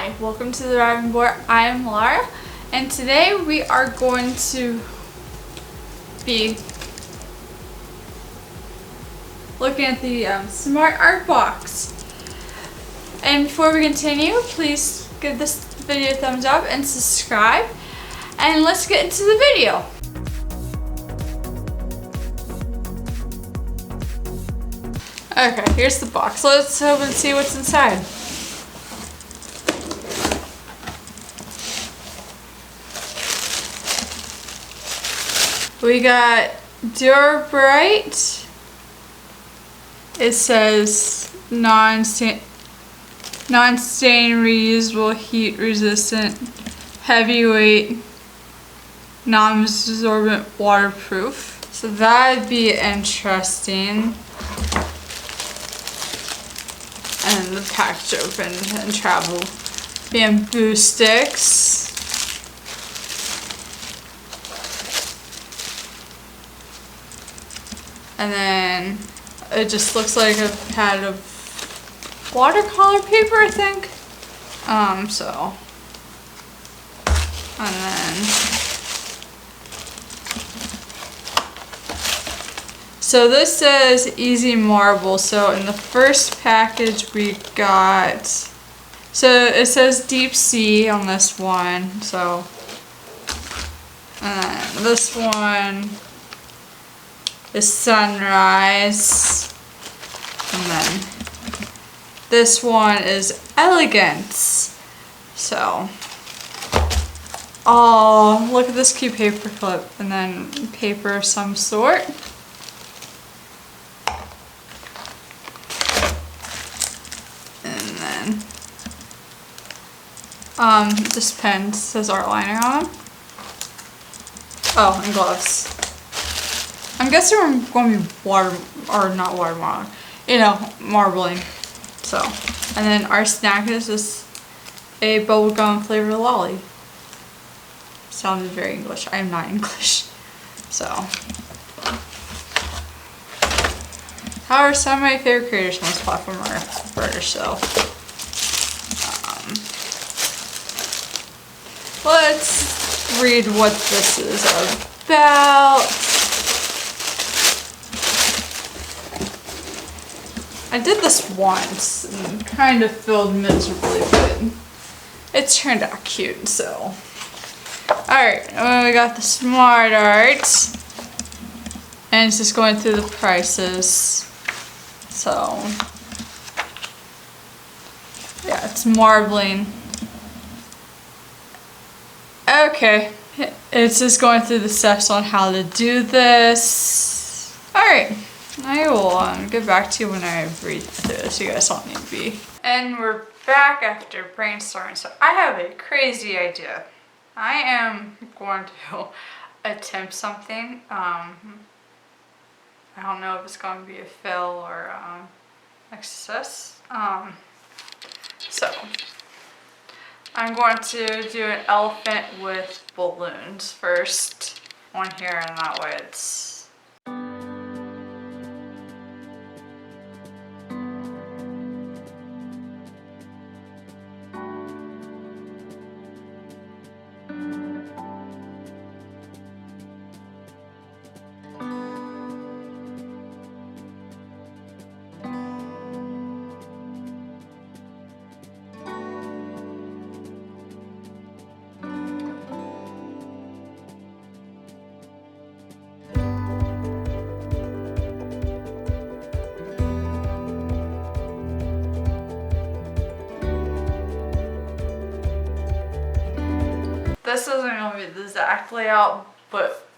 Hi, welcome to the Driving Board. I am Laura, and today we are going to be looking at the Smart Art Box. And before we continue, please give this video a thumbs up and subscribe. And let's get into the video. Okay, here's the box. Let's open and see what's inside. We got Dura-Bright. It says non-stain, reusable, heat resistant, heavyweight, non-absorbent, waterproof. So that'd be interesting. And the package open and travel. Bamboo sticks. And then it just looks like a pad of watercolor paper, I think. And then, so this says Easy Marble. So in the first package we got, so it says Deep Sea on this one. So, and then this one is Sunrise, and then this one is Elegance. So, oh, look at this cute paper clip, and then paper of some sort. And then, this pen says art liner on. Oh, and gloves. I'm guessing we're going to be marbling. So, and then our snack is just a bubblegum flavored lolly. Sounded very English. I am not English. So, however, some of my favorite creators on this platform are British, so let's read what this is about. I did this once and kind of failed miserably, but it turned out cute, so. Alright, we got the Smart Art. And it's just going through the prices. So, yeah, it's marbling. Okay, it's just going through the steps on how to do this. Alright. I will get back to you when I read through this. You guys don't need to be. And we're back after brainstorming. So I have a crazy idea. I am going to attempt something. I don't know if it's going to be a fail or a success. So I'm going to do an elephant with balloons first. One here, and that way it's. This isn't going to be the exact layout, but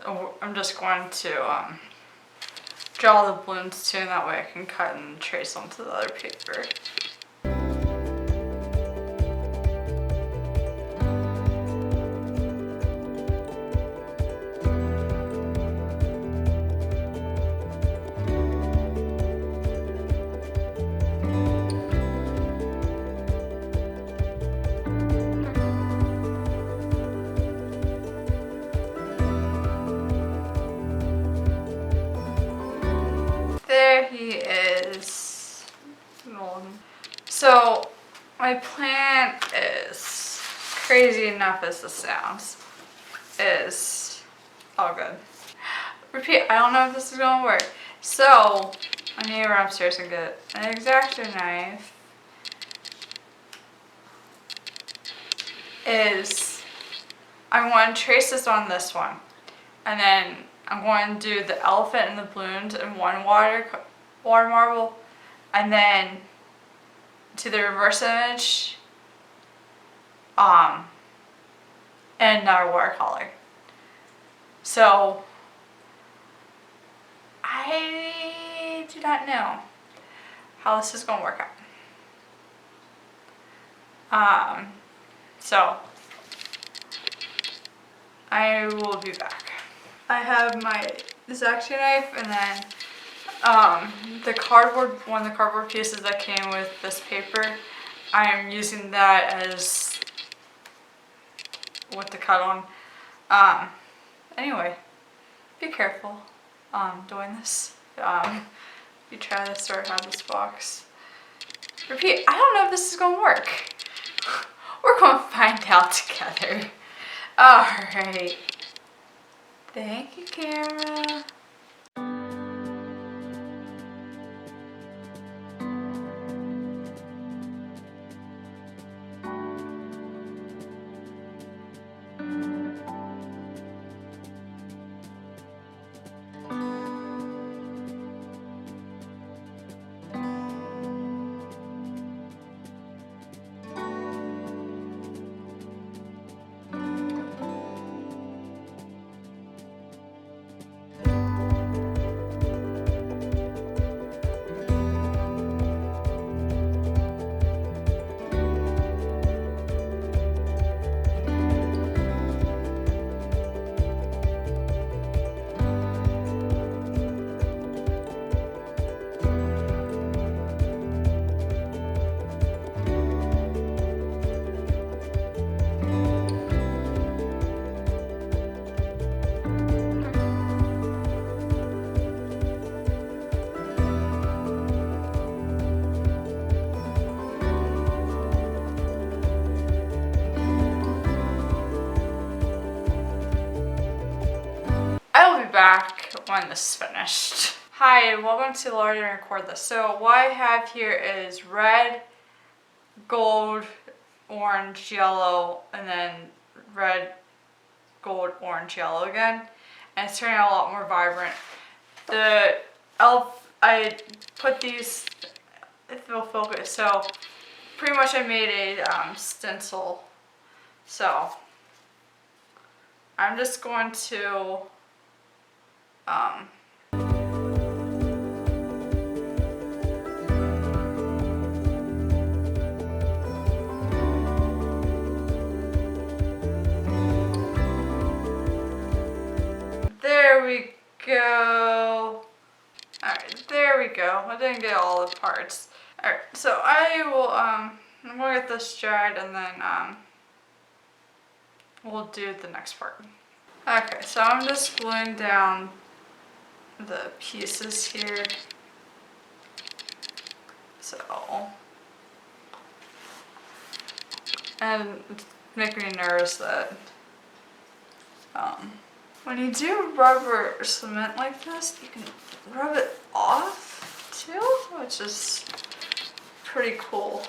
I'm just going to draw the balloons too, and that way I can cut and trace onto the other paper. There he is. plan is, crazy enough as this sounds, is all good. Repeat, I don't know if this is gonna work. So, I need to run upstairs and get an X-Acto knife. I'm going to trace this on this one. And then I'm going to do the elephant and the balloons in one water marble. And then to the reverse image and another watercolor. So I do not know how this is going to work out. So I will be back. I have my X-Acto knife and then one of the cardboard pieces that came with this paper. I am using that as what to cut on. Anyway, be careful doing this. You try this or have this box. Repeat, I don't know if this is gonna work. We're gonna find out together. Alright. Thank you, Kara. Back when this is finished. Hi, welcome to Learn and Record This. So what I have here is red, gold, orange, yellow, and then red, gold, orange, yellow again. And it's turning out a lot more vibrant. The elf, I put these, if it'll focus, so pretty much I made a stencil. So I'm just going to there we go. Alright, there we go. I didn't get all the parts. Alright, so I will, I'm gonna get this dried and then, we'll do the next part. Okay, so I'm just gluing down the pieces here. So, and it's making me nervous that, when you do rubber cement like this, you can rub it off too, which is pretty cool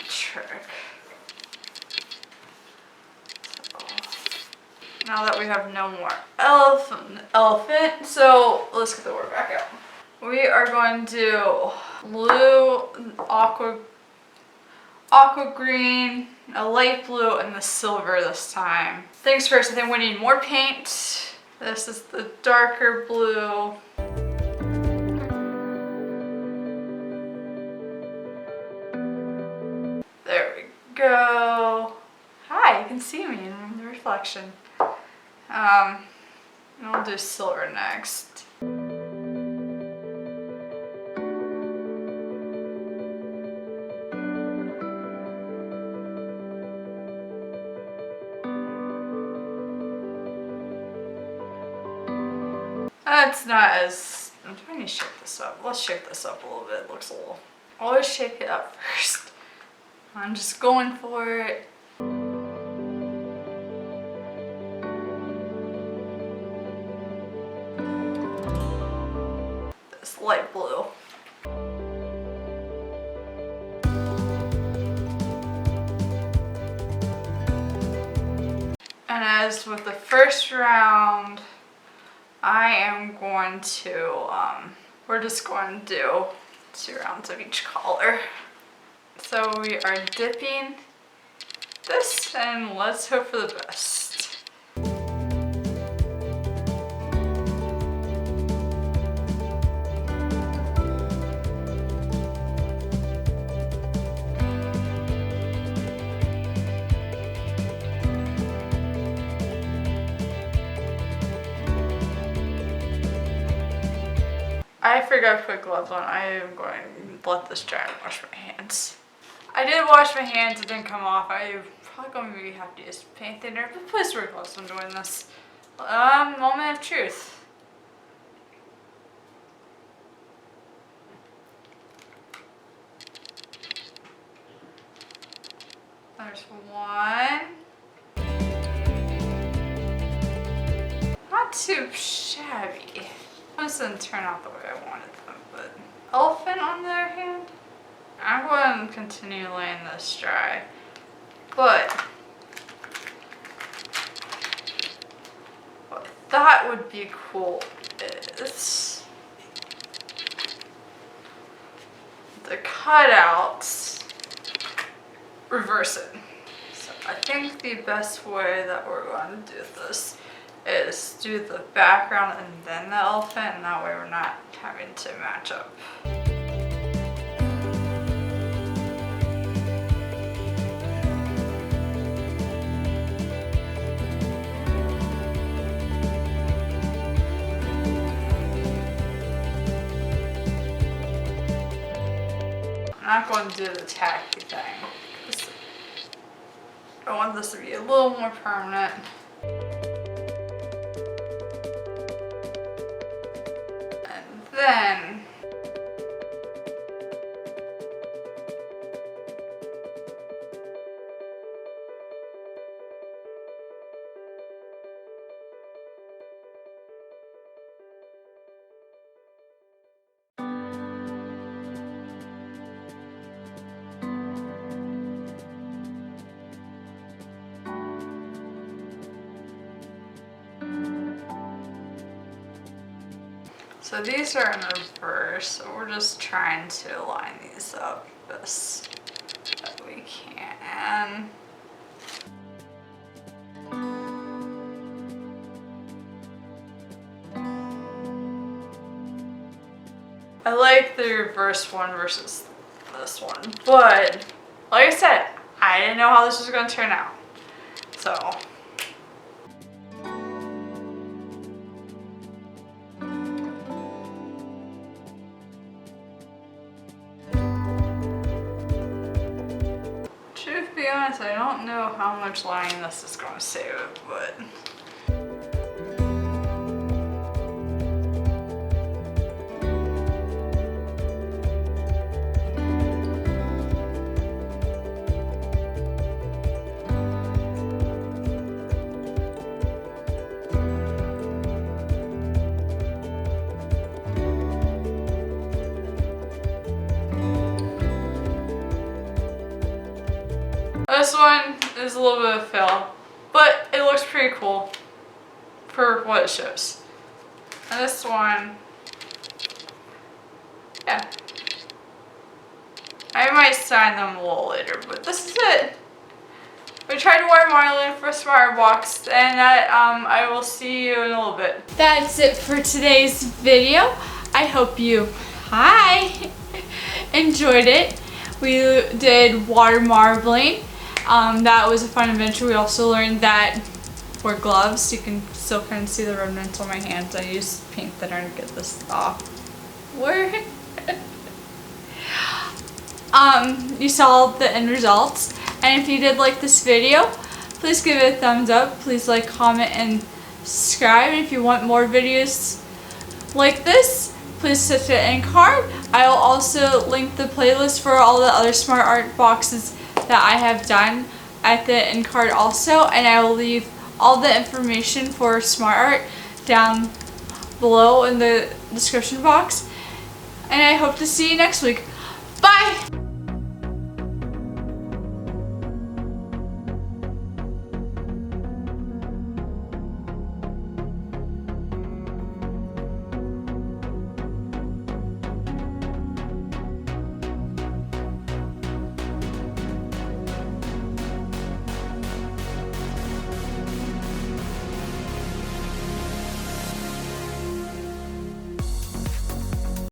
trick. So, now that we have no more elephant, so let's get the word back out. We are going to do blue, aqua green, a light blue, and the silver this time. Things first, I think we need more paint. This is the darker blue. There we go. Hi, you can see me in the reflection. And we'll do silver next. That's not as, I'm trying to shake this up. Let's shake this up a little bit. It looks a little Always shake it up first. I'm just going for it. This light blue. And as with the first round, I am going to, we're just going to do 2 rounds of each color. So we are dipping this, and let's hope for the best. I forgot to put gloves on. I am going to let this dry and wash my hands. I did wash my hands, it didn't come off. I'm probably going to have to use paint thinner, but please wear gloves when doing this. Moment of truth. There's one. Not too shabby. This didn't turn out the way I wanted them, but elephant on the other hand, I'm going to continue laying this dry, but what I thought would be cool is the cutouts, reverse it. So I think the best way that we're going to do this is do the background and then the elephant, and that way we're not having to match up. I'm not going to do the tacky thing, because I want this to be a little more permanent. Then so these are in reverse, so we're just trying to line these up best that we can. I like the reverse one versus this one, but like I said, I didn't know how this was going to turn out, so. To be honest, I don't know how much lining this is going to save, but this one is a little bit of a fail, but it looks pretty cool for what it shows. And this one, yeah. I might sign them a little later, but this is it. We tried Water Marlin for Smarterbox, and I will see you in a little bit. That's it for today's video. I hope you enjoyed it. We did water marbling. That was a fun adventure. We also learned that for gloves, you can still kind of see the remnants on my hands. I used paint thinner to get this off. You saw the end results. And if you did like this video, please give it a thumbs up. Please like, comment, and subscribe. And if you want more videos like this, please hit the end card. I will also link the playlist for all the other smart art boxes that I have done at the end card also, and I will leave all the information for smart art down below in the description box. And I hope to see you next week. Bye!